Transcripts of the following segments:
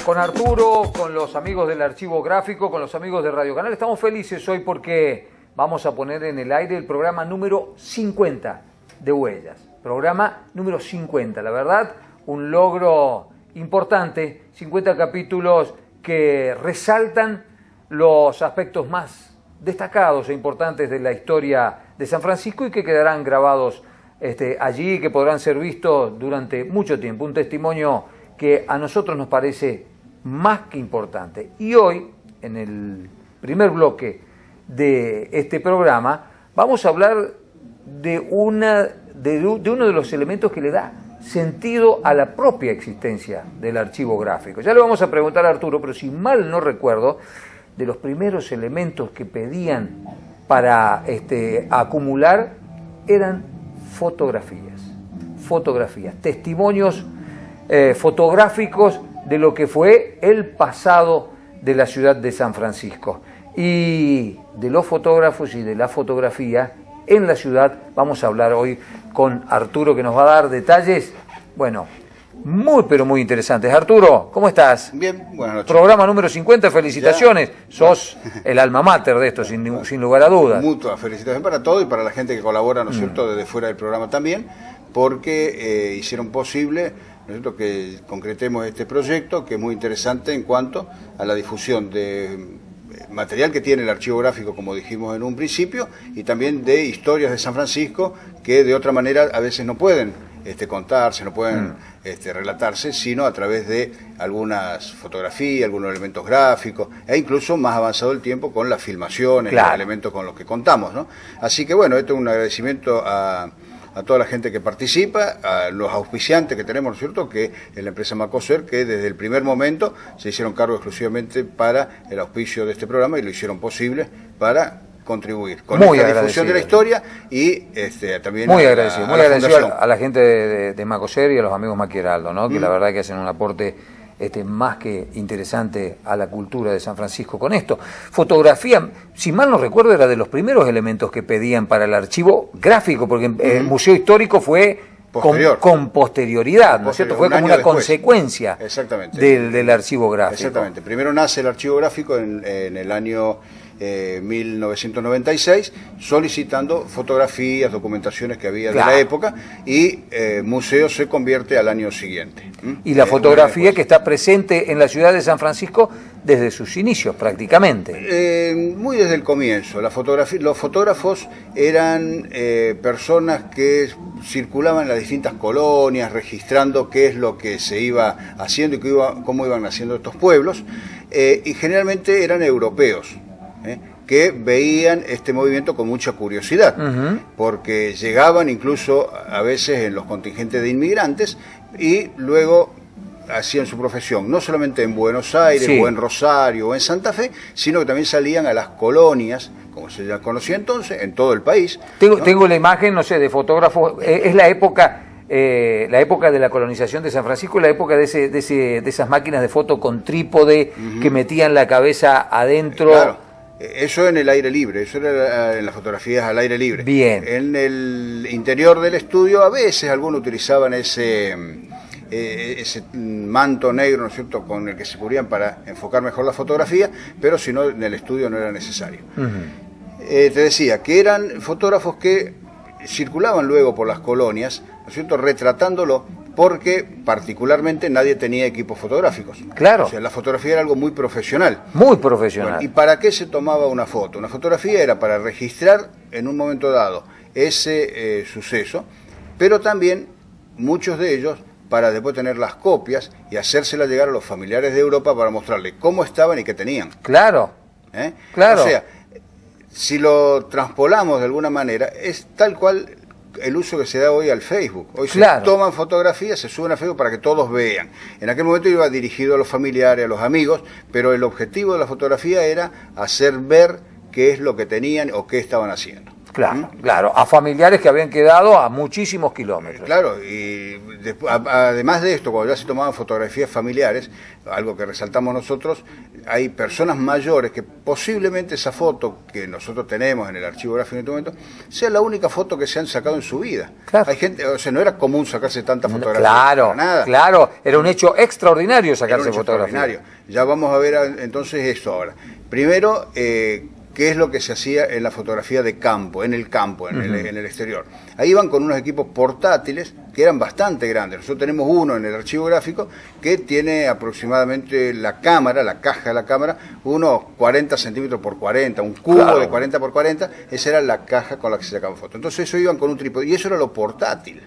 con Arturo, con los amigos del Archivo Gráfico, con los amigos de Radio Canal. Estamos felices hoy porque vamos a poner en el aire el programa número 50 de Huellas. Programa número 50, la verdad, un logro importante, 50 capítulos que resaltan los aspectos más destacados e importantes de la historia de San Francisco y que quedarán grabados allí, que podrán ser vistos durante mucho tiempo. Un testimonio que a nosotros nos parece más que importante. Y hoy, en el primer bloque de este programa, vamos a hablar de uno de los elementos que le da sentido a la propia existencia del archivo gráfico. Ya le vamos a preguntar a Arturo, pero si mal no recuerdo, de los primeros elementos que pedían para acumular eran fotografías, testimonios fotográficos de lo que fue el pasado de la ciudad de San Francisco. Y de los fotógrafos y de la fotografía en la ciudad vamos a hablar hoy con Arturo, que nos va a dar detalles, bueno, muy pero muy interesantes. Arturo, ¿cómo estás? Bien, buenas noches. Programa número 50, felicitaciones. ¿Ya? Sos el alma mater de esto, sin lugar a dudas. Mutua felicitación para todo y para la gente que colabora, ¿no es cierto?, desde fuera del programa también, porque hicieron posible, ¿no es cierto?, que concretemos este proyecto, que es muy interesante en cuanto a la difusión de material que tiene el archivo gráfico, como dijimos en un principio, y también de historias de San Francisco que de otra manera a veces no pueden contarse, no pueden relatarse, sino a través de algunas fotografías, algunos elementos gráficos, e incluso más avanzado el tiempo con las filmaciones, claro, los elementos con los que contamos, ¿no? Así que bueno, esto es un agradecimiento a toda la gente que participa, a los auspiciantes que tenemos, ¿no es cierto?, que es la empresa Macoser, que desde el primer momento se hicieron cargo exclusivamente para el auspicio de este programa y lo hicieron posible para contribuir con la difusión de la historia y también muy agradecido a la gente de Macoser y a los amigos Maquieraldo, ¿no? Que la verdad que hacen un aporte más que interesante a la cultura de San Francisco con esto. Fotografía, si mal no recuerdo, era de los primeros elementos que pedían para el archivo gráfico, porque el Museo Histórico fue con posterioridad, ¿no es cierto? Fue como una consecuencia del archivo gráfico. Exactamente. Primero nace el archivo gráfico en el año 1996, solicitando fotografías, documentaciones que había de la época, y museo se convierte al año siguiente. Y la fotografía que está presente en la ciudad de San Francisco desde sus inicios prácticamente. Muy desde el comienzo. Los fotógrafos eran personas que circulaban en las distintas colonias, registrando qué es lo que se iba haciendo y cómo iban naciendo estos pueblos, y generalmente eran europeos, que veían este movimiento con mucha curiosidad, porque llegaban incluso a veces en los contingentes de inmigrantes y luego hacían su profesión, no solamente en Buenos Aires o en Rosario o en Santa Fe, sino que también salían a las colonias, como se ya conocía entonces, en todo el país. Tengo la imagen, no sé, de fotógrafos, es la época de la colonización de San Francisco, la época de esas máquinas de foto con trípode que metían la cabeza adentro. Claro. Eso en el aire libre, eso era en las fotografías al aire libre. Bien. En el interior del estudio a veces algunos utilizaban ese manto negro, ¿no es cierto?, con el que se cubrían para enfocar mejor la fotografía, pero si no, en el estudio no era necesario. Te decía que eran fotógrafos que circulaban luego por las colonias, ¿no es cierto?, retratándolo, porque particularmente nadie tenía equipos fotográficos. Claro. O sea, la fotografía era algo muy profesional. Muy profesional. Bueno, ¿y para qué se tomaba una foto? Una fotografía era para registrar en un momento dado ese suceso, pero también muchos de ellos para después tener las copias y hacérselas llegar a los familiares de Europa para mostrarles cómo estaban y qué tenían. Claro. Claro. O sea, si lo transpolamos de alguna manera, es tal cual el uso que se da hoy al Facebook. Hoy se toman fotografías, se suben a Facebook para que todos vean. En aquel momento iba dirigido a los familiares, a los amigos, pero el objetivo de la fotografía era hacer ver qué es lo que tenían o qué estaban haciendo. Claro, claro, a familiares que habían quedado a muchísimos kilómetros. Claro, y además de esto, cuando ya se tomaban fotografías familiares, algo que resaltamos nosotros, hay personas mayores que posiblemente esa foto que nosotros tenemos en el archivo gráfico en este momento sea la única foto que se han sacado en su vida. Claro. Hay gente, o sea, no era común sacarse tantas fotografías. Claro, para nada. claro, era un hecho extraordinario sacarse fotografías. Ya vamos a ver entonces esto ahora. Primero, qué es lo que se hacía en la fotografía de campo, en el campo, en el exterior. Ahí iban con unos equipos portátiles que eran bastante grandes. Nosotros tenemos uno en el archivo gráfico que tiene aproximadamente la cámara, la caja de la cámara, unos 40 centímetros por 40, un cubo de 40 por 40, esa era la caja con la que se sacaban fotos. Entonces eso iban con un trípode, y eso era lo portátil.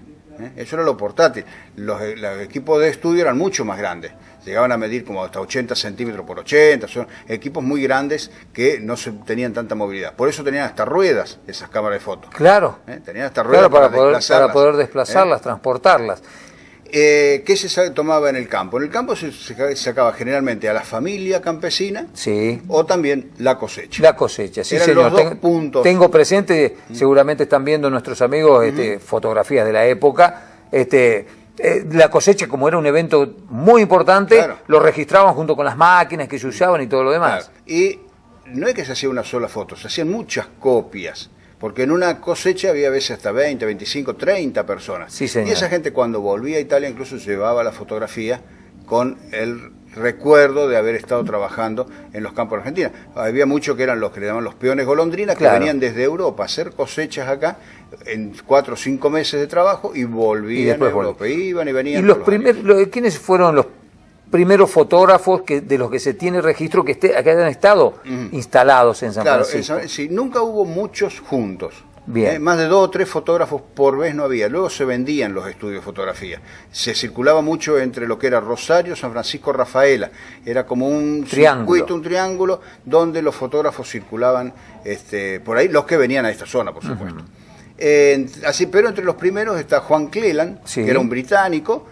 Eso era lo portátil. Los equipos de estudio eran mucho más grandes. Llegaban a medir como hasta 80 centímetros por 80, son equipos muy grandes que no tenían tanta movilidad. Por eso tenían hasta ruedas esas cámaras de fotos. Claro. Tenían hasta ruedas para poder desplazarlas, transportarlas. ¿Qué se tomaba en el campo? En el campo se sacaba generalmente a la familia campesina, sí, o también la cosecha. La cosecha, sí, eran señor. Los dos puntos. Tengo presente, seguramente están viendo nuestros amigos fotografías de la época. La cosecha, como era un evento muy importante, claro, lo registraban junto con las máquinas que se usaban y todo lo demás. Claro. Y no es que se hacía una sola foto, se hacían muchas copias. Porque en una cosecha había a veces hasta 20, 25, 30 personas. Sí, señor. Y esa gente cuando volvía a Italia incluso llevaba la fotografía con el recuerdo de haber estado trabajando en los campos de Argentina. Había muchos que eran los que le llamaban los peones golondrinas, que venían desde Europa a hacer cosechas acá en 4 o 5 meses de trabajo y volvían a Europa. Iban y venían. ¿Y quiénes fueron los primeros fotógrafos de los que se tiene registro que hayan estado instalados en San Francisco? Sí, nunca hubo muchos juntos. Bien. Más de 2 o 3 fotógrafos por vez no había. Luego se vendían los estudios de fotografía. Se circulaba mucho entre lo que era Rosario, San Francisco, Rafaela. Era como un circuito, un triángulo, donde los fotógrafos circulaban por ahí, los que venían a esta zona, por supuesto. Pero entre los primeros está Juan Cleland, sí, que era un británico,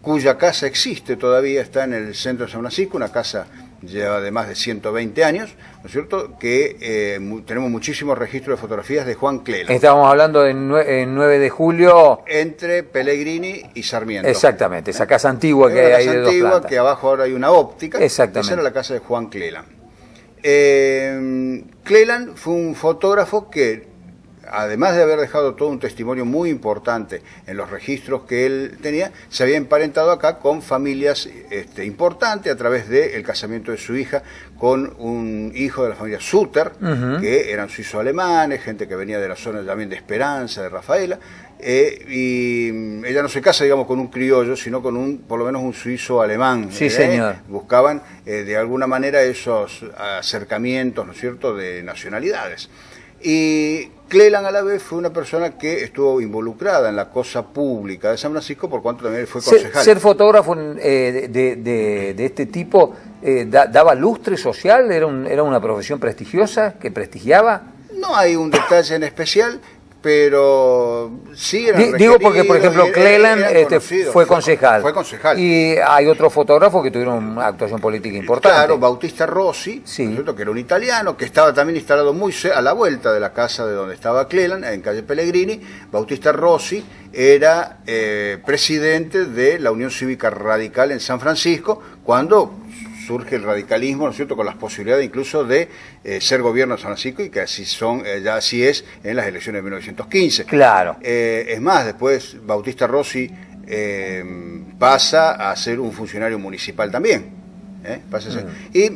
cuya casa existe todavía, está en el centro de San Francisco, una casa lleva de más de 120 años, ¿no es cierto?, que tenemos muchísimos registros de fotografías de Juan Cleland. Estábamos hablando en 9 de julio. Entre Pellegrini y Sarmiento. Exactamente, esa casa antigua que hay de 2 plantas. Que abajo ahora hay una óptica. Exactamente. Esa era la casa de Juan Cleland. Cleland fue un fotógrafo que, además de haber dejado todo un testimonio muy importante en los registros que él tenía, se había emparentado acá con familias importantes a través del casamiento de su hija con un hijo de la familia Sutter, que eran suizo-alemanes, gente que venía de la zona también de Esperanza, de Rafaela, y ella no se casa, digamos, con un criollo, sino con por lo menos un suizo-alemán. Sí, señor. Buscaban de alguna manera esos acercamientos, ¿no es cierto?, de nacionalidades. Y Cleland a la vez fue una persona que estuvo involucrada en la cosa pública de San Francisco, por cuanto también fue concejal. ¿Ser fotógrafo de este tipo daba lustre social? ¿Era una profesión prestigiosa que prestigiaba? No hay un detalle en especial, pero sí eran Digo porque, por ejemplo, Cleland fue concejal. Fue concejal. Y hay otros fotógrafos que tuvieron una actuación política importante. Claro, Bautista Rossi, sí, que era un italiano, que estaba también instalado muy a la vuelta de la casa de donde estaba Cleland, en calle Pellegrini. Bautista Rossi era presidente de la Unión Cívica Radical en San Francisco, cuando surge el radicalismo, ¿no es cierto?, con las posibilidades incluso de ser gobierno de San Francisco, y que así es en las elecciones de 1915. Claro. Es más, después Bautista Rossi pasa a ser un funcionario municipal también. Pasa a ser. Y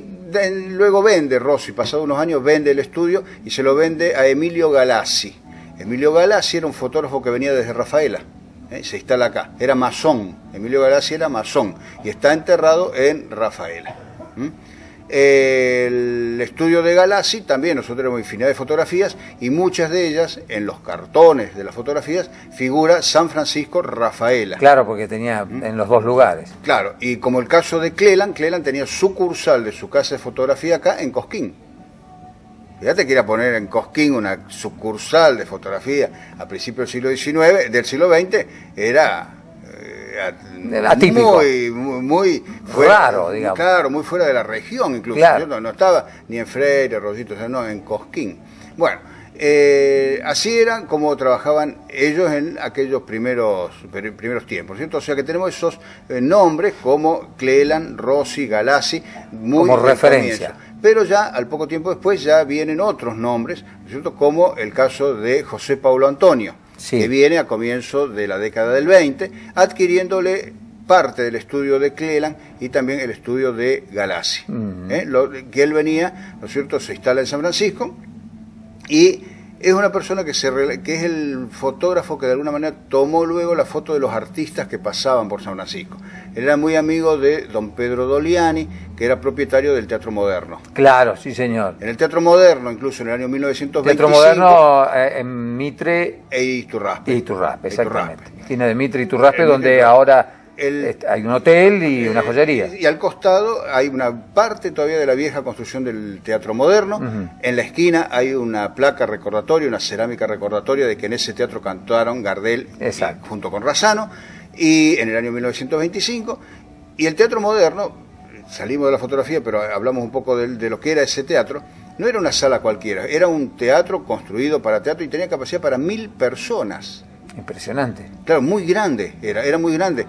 luego vende Rossi, pasados unos años, vende el estudio y se lo vende a Emilio Galassi. Emilio Galassi era un fotógrafo que venía desde Rafaela. Se instala acá, era masón, Emilio Galassi era masón y está enterrado en Rafaela. El estudio de Galassi también, nosotros tenemos infinidad de fotografías y muchas de ellas, en los cartones de las fotografías, figura San Francisco Rafaela. Claro, porque tenía en los 2 lugares. Claro, y como el caso de Cleland tenía sucursal de su casa de fotografía acá en Cosquín. Fíjate que ir a poner en Cosquín una sucursal de fotografía a principios del siglo XIX, del siglo XX, era atípico. Muy fuera, raro, digamos. Claro, muy fuera de la región incluso. Claro. No estaba ni en Freire, Rosito, o sea, no, en Cosquín. Bueno, Así eran como trabajaban ellos en aquellos primeros tiempos, ¿cierto? O sea que tenemos esos nombres como Cleland, Rossi, Galassi, muy como referencia. Pero ya al poco tiempo después ya vienen otros nombres, ¿cierto? Como el caso de José Paulo Antonio, que viene a comienzo de la década del 20, adquiriéndole parte del estudio de Cleland y también el estudio de Galassi. Que él venía, ¿no es cierto?, se instala en San Francisco y es una persona que es el fotógrafo que de alguna manera tomó luego la foto de los artistas que pasaban por San Francisco. Él era muy amigo de don Pedro Doliani, que era propietario del Teatro Moderno. Claro, sí señor. En el Teatro Moderno, incluso en el año 1925... Teatro Moderno en Mitre... E Iturraspe. Iturraspe, exactamente. Esquina de Mitre y Iturraspe, donde ahora... hay un hotel y una joyería. Y al costado hay una parte todavía de la vieja construcción del Teatro Moderno. En la esquina hay una placa recordatoria, una cerámica recordatoria de que en ese teatro cantaron Gardel junto con Razzano, y en el año 1925. Y el Teatro Moderno, salimos de la fotografía, pero hablamos un poco de lo que era ese teatro. No era una sala cualquiera, era un teatro construido para teatro y tenía capacidad para 1000 personas. Impresionante. Claro, muy grande, era muy grande,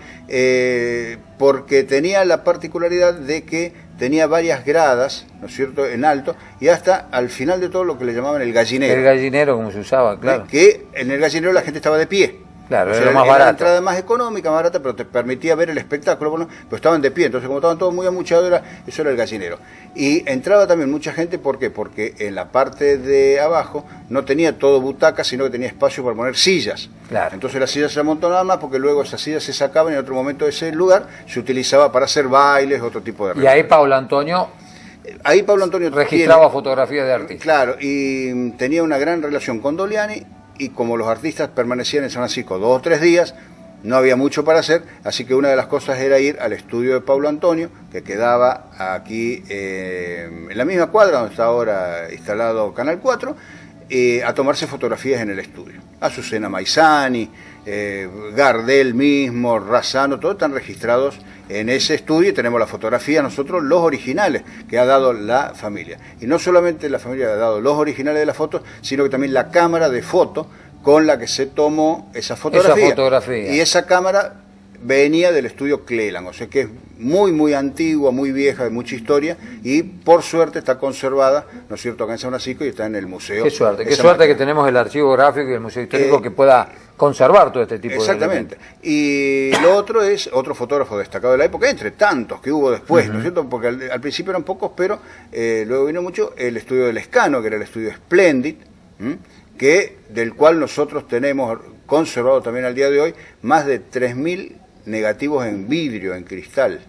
porque tenía la particularidad de que tenía varias gradas, ¿no es cierto?, en alto, y hasta al final de todo lo que le llamaban el gallinero. El gallinero, como se usaba, claro. Que en el gallinero la gente estaba de pie. Claro, o sea, era más era barato. la entrada más económica, más barata, pero te permitía ver el espectáculo, bueno, pero estaban de pie, entonces como estaban todos muy amuchados, eso era el gallinero. Y entraba también mucha gente, ¿por qué? Porque en la parte de abajo no tenía todo butacas, sino que tenía espacio para poner sillas. Claro. Entonces las sillas se amontonaban más, porque luego esas sillas se sacaban y en otro momento de ese lugar se utilizaba para hacer bailes, otro tipo de... Y ahí Paulo Antonio... Ahí Paulo Antonio registraba fotografías de artistas. Claro, y tenía una gran relación con Doliani, y como los artistas permanecían en San Francisco 2 o 3 días, no había mucho para hacer, así que una de las cosas era ir al estudio de Paulo Antonio, que quedaba aquí en la misma cuadra donde está ahora instalado Canal 4, a tomarse fotografías en el estudio. Azucena Maizani, Gardel mismo, Razzano, todos están registrados en ese estudio y tenemos la fotografía nosotros, los originales que ha dado la familia. Y no solamente la familia ha dado los originales de las fotos, sino que también la cámara de foto con la que se tomó esa fotografía. Y esa cámara venía del estudio Cleland, o sea que es muy, muy antigua, muy vieja, de mucha historia, y por suerte está conservada, ¿no es cierto?, acá en San Francisco y está en el museo. Qué suerte que tenemos el archivo gráfico y el museo histórico que pueda conservar todo este tipo de elementos. Y lo otro es otro fotógrafo destacado de la época, entre tantos que hubo después, ¿no es cierto?, porque al principio eran pocos, pero luego vino mucho el estudio del Lescano, que era el estudio Splendid, del cual nosotros tenemos conservado también al día de hoy más de 3000 negativos en vidrio, en cristal.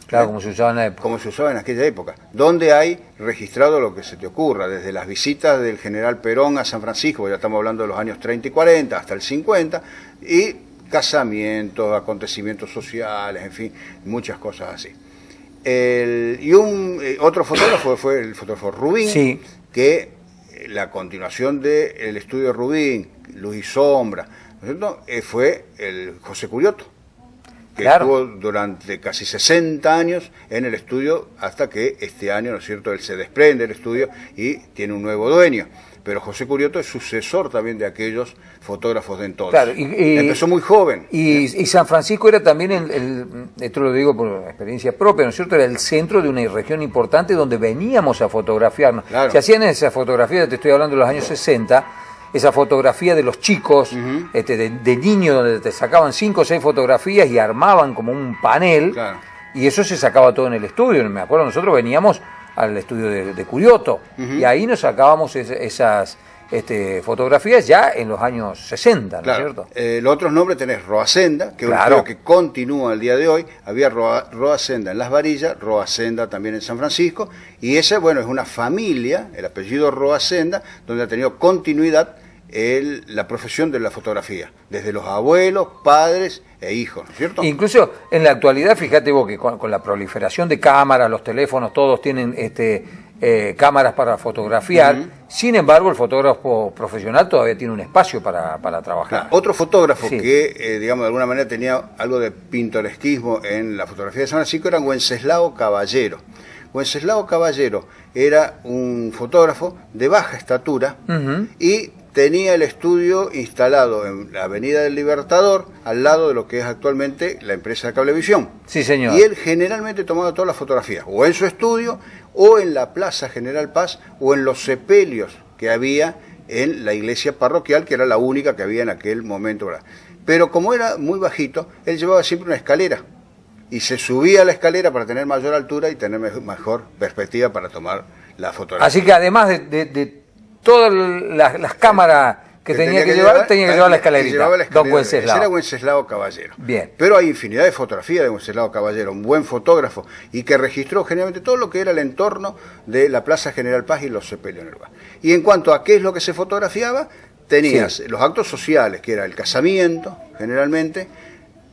Claro, como se usaba en la época. Como se usaba en aquella época, donde hay registrado lo que se te ocurra, desde las visitas del general Perón a San Francisco, ya estamos hablando de los años 30 y 40, hasta el 50, y casamientos, acontecimientos sociales, en fin, muchas cosas así. Otro fotógrafo fue el fotógrafo Rubín, que la continuación del estudio de Rubín, Luz y Sombra, ¿no es cierto?, fue el José Curioto, que estuvo durante casi 60 años en el estudio, hasta que este año, ¿no es cierto?, él se desprende del estudio y tiene un nuevo dueño. Pero José Curioto es sucesor también de aquellos fotógrafos de entonces. Claro, empezó muy joven. Y San Francisco era también, esto lo digo por experiencia propia, ¿no es cierto?, era el centro de una región importante donde veníamos a fotografiarnos. Claro. Se hacían esas fotografías, te estoy hablando de los años 60, esa fotografía de los chicos, de niños, donde te sacaban 5 o 6 fotografías y armaban como un panel, y eso se sacaba todo en el estudio. Me acuerdo, nosotros veníamos al estudio de Curioto, y ahí nos sacábamos esas fotografías ya en los años 60, ¿no es cierto? Los otros nombres tenés Roacenda, que es un estudio que continúa al día de hoy. Había Roacenda en Las Varillas, Roacenda también en San Francisco, y esa, bueno, es una familia, el apellido Roacenda, donde ha tenido continuidad la profesión de la fotografía, desde los abuelos, padres e hijos, ¿no es cierto? Incluso en la actualidad, fíjate vos que con la proliferación de cámaras, los teléfonos, todos tienen cámaras para fotografiar. Sin embargo, el fotógrafo profesional todavía tiene un espacio para trabajar. Otro fotógrafo que, digamos, de alguna manera tenía algo de pintoresquismo en la fotografía de San Francisco era Wenceslao Caballero. Wenceslao Caballero era un fotógrafo de baja estatura y tenía el estudio instalado en la Avenida del Libertador, al lado de lo que es actualmente la empresa de Cablevisión. Sí, señor. Y él generalmente tomaba todas las fotografías, o en su estudio, o en la Plaza General Paz, o en los sepelios que había en la iglesia parroquial, que era la única que había en aquel momento. Pero como era muy bajito, él llevaba siempre una escalera, y se subía a la escalera para tener mayor altura y tener mejor perspectiva para tomar la fotografía. Así que además de todas las cámaras que tenía que llevar, tenía que llevar la escalerita. Don Wenceslao. Ese era Wenceslao Caballero. Bien. Pero hay infinidad de fotografías de Wenceslao Caballero, un buen fotógrafo, y que registró generalmente todo lo que era el entorno de la Plaza General Paz y los sepelios en el lugar. Y en cuanto a qué es lo que se fotografiaba, tenías los actos sociales, que era el casamiento, generalmente,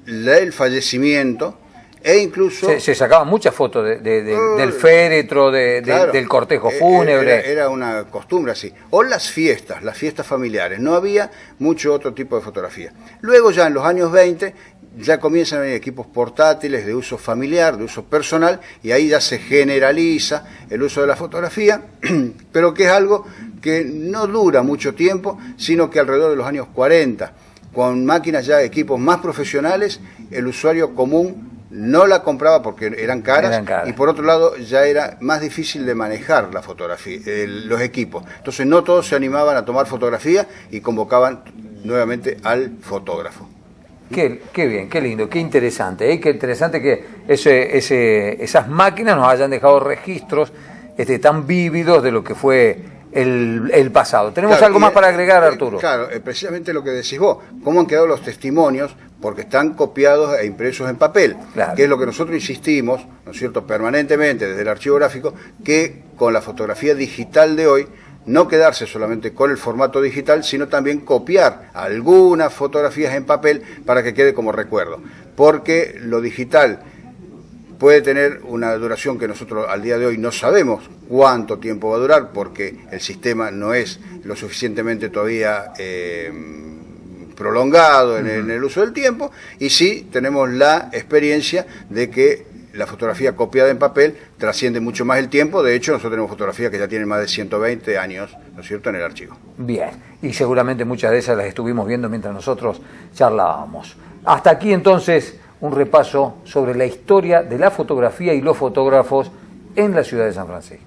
el fallecimiento, e incluso se sacaban muchas fotos del féretro, claro, del cortejo fúnebre. Era una costumbre así. O las fiestas familiares. No había mucho otro tipo de fotografía. Luego ya en los años 20 ya comienzan a venir equipos portátiles de uso familiar, de uso personal, y ahí ya se generaliza el uso de la fotografía, pero que es algo que no dura mucho tiempo, sino que alrededor de los años 40, con máquinas ya, equipos más profesionales, el usuario común no la compraba porque eran caras, y por otro lado ya era más difícil de manejar la fotografía, los equipos. Entonces no todos se animaban a tomar fotografía y convocaban nuevamente al fotógrafo. Qué bien, qué lindo, qué interesante, qué interesante que esas máquinas nos hayan dejado registros tan vívidos de lo que fue el pasado. ¿Tenemos algo más para agregar, Arturo? Claro, precisamente lo que decís vos, cómo han quedado los testimonios, porque están copiados e impresos en papel, que es lo que nosotros insistimos, ¿no es cierto?, permanentemente desde el archivo gráfico, que con la fotografía digital de hoy, no quedarse solamente con el formato digital, sino también copiar algunas fotografías en papel para que quede como recuerdo, porque lo digital puede tener una duración que nosotros al día de hoy no sabemos cuánto tiempo va a durar, porque el sistema no es lo suficientemente todavía prolongado en el uso del tiempo, y sí tenemos la experiencia de que la fotografía copiada en papel trasciende mucho más el tiempo. De hecho, nosotros tenemos fotografías que ya tienen más de 120 años, ¿no es cierto?, en el archivo. Bien, y seguramente muchas de esas las estuvimos viendo mientras nosotros charlábamos. Hasta aquí entonces un repaso sobre la historia de la fotografía y los fotógrafos en la ciudad de San Francisco.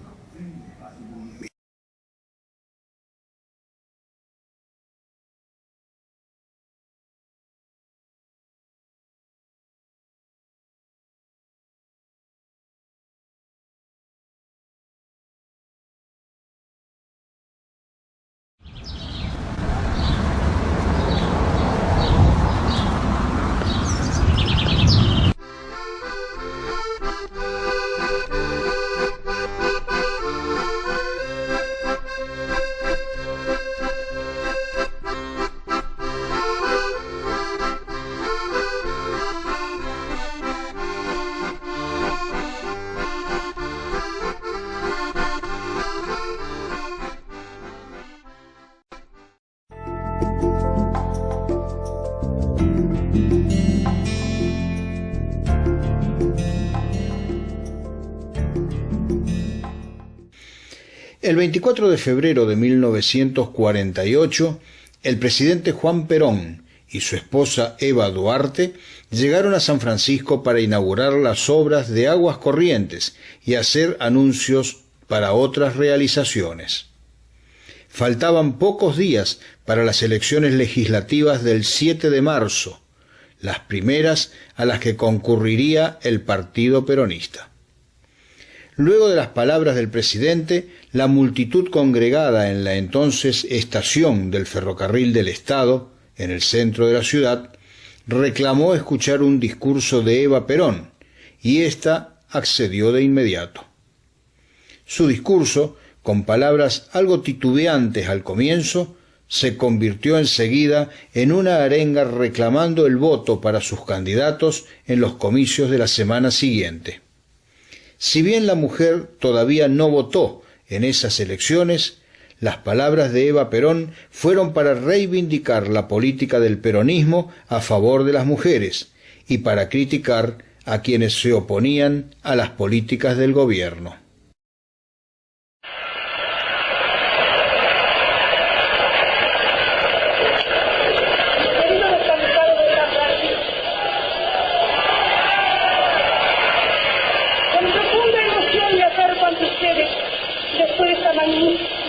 El 24 de febrero de 1948, el presidente Juan Perón y su esposa Eva Duarte llegaron a San Francisco para inaugurar las obras de Aguas Corrientes y hacer anuncios para otras realizaciones. Faltaban pocos días para las elecciones legislativas del 7 de marzo, las primeras a las que concurriría el Partido Peronista. Luego de las palabras del presidente, la multitud congregada en la entonces estación del Ferrocarril del Estado, en el centro de la ciudad, reclamó escuchar un discurso de Eva Perón, y ésta accedió de inmediato. Su discurso, con palabras algo titubeantes al comienzo, se convirtió enseguida en una arenga reclamando el voto para sus candidatos en los comicios de la semana siguiente. Si bien la mujer todavía no votó en esas elecciones, las palabras de Eva Perón fueron para reivindicar la política del peronismo a favor de las mujeres y para criticar a quienes se oponían a las políticas del gobierno.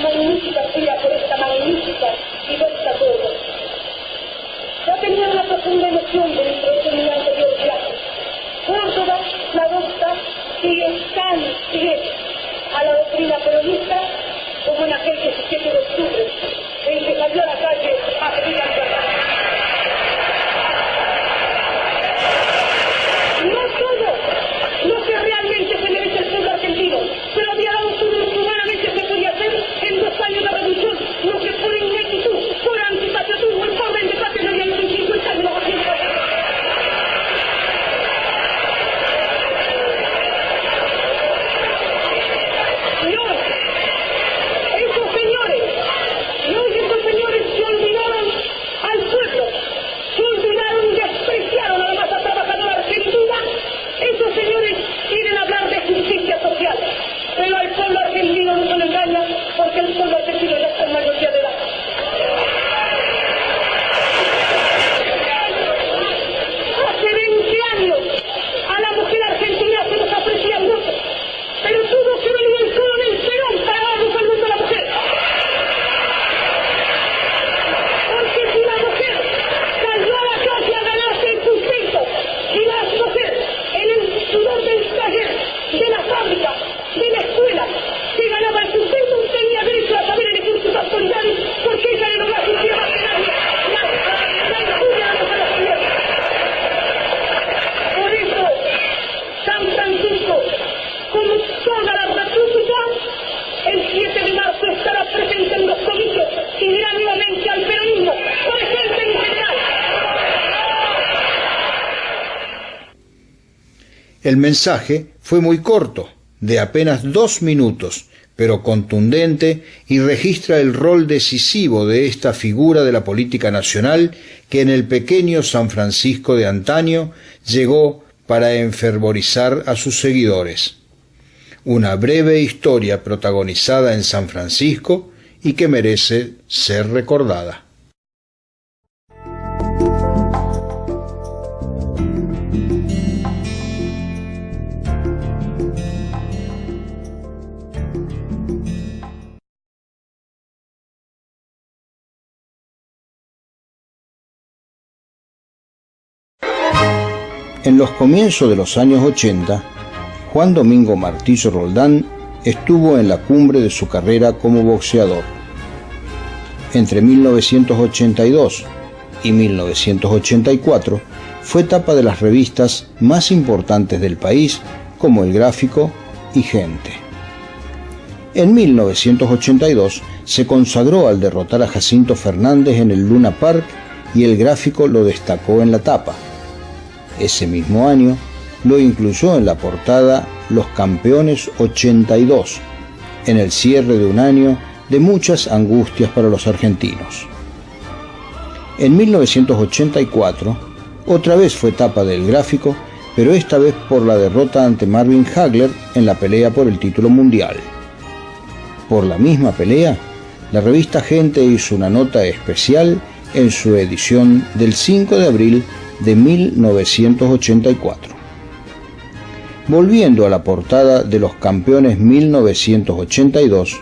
magnífica fría por esta magnífica y vuestra todo. Ya tenía una profunda emoción dentro de mi anterior viaje. Córdoba, la adopta, sigue tan fiel a la doctrina peronista como en aquel 17 de octubre, en que salió a la calle a pedir la verdad. No todo lo que realmente se merece el pueblo argentino, pero había dado todo lo que humanamente se podía hacer en 2 años de revolución, lo que por ineptitud, por antipatriotismo, el orden de patria no había en 50 años no había. Esos señores se olvidaron al pueblo, se olvidaron y despreciaron a la masa trabajadora argentina. Esos señores quieren hablar de justicia social, pero al pueblo argentino no se lo engaña, porque el pueblo argentino ya está en mayoría de edad. Hace 20 años a la mujer argentina se nos ofrecían votos, pero tuvo que venir el coronel Perón para darnos el voto a la mujer. Porque si la mujer salió a la calle a ganarse el sustento, y la mujer en el sudor del taller, de la fábrica, de la escuela, se ganaba el sustento, tenía derecho a saber elegir sus autoridades, porque ella era lo más sentía más que nadie. La injuria de los alojamientos. Por eso, San Francisco, como toda la República, el 7 de marzo estará presente en los comicios y dirá nuevamente al peronismo, presente en general. El mensaje fue muy corto, de apenas 2 minutos, pero contundente y registra el rol decisivo de esta figura de la política nacional que en el pequeño San Francisco de antaño llegó para enfervorizar a sus seguidores. Una breve historia protagonizada en San Francisco y que merece ser recordada. En los comienzos de los años 80, Juan Domingo Martillo Roldán estuvo en la cumbre de su carrera como boxeador. Entre 1982 y 1984 fue tapa de las revistas más importantes del país como El Gráfico y Gente. En 1982 se consagró al derrotar a Jacinto Fernández en el Luna Park y El Gráfico lo destacó en la tapa. Ese mismo año lo incluyó en la portada Los Campeones 82, en el cierre de un año de muchas angustias para los argentinos. En 1984, otra vez fue tapa del Gráfico, pero esta vez por la derrota ante Marvin Hagler en la pelea por el título mundial. Por la misma pelea, la revista Gente hizo una nota especial en su edición del 5 de abril de 1984. Volviendo a la portada de Los Campeones 1982,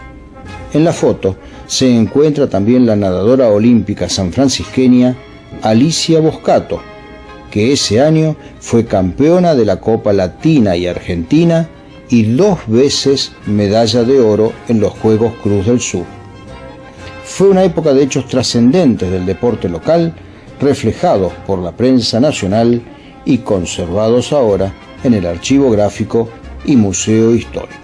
en la foto se encuentra también la nadadora olímpica sanfrancisqueña Alicia Boscato, que ese año fue campeona de la Copa Latina y Argentina y 2 veces medalla de oro en los Juegos Cruz del Sur. Fue una época de hechos trascendentes del deporte local, reflejados por la prensa nacional y conservados ahora en el Archivo Gráfico y Museo Histórico.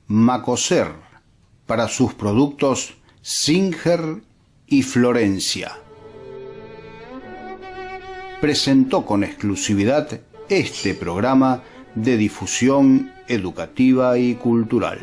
Macoser, para sus productos Singer y Florencia. Presentó con exclusividad este programa de difusión educativa y cultural.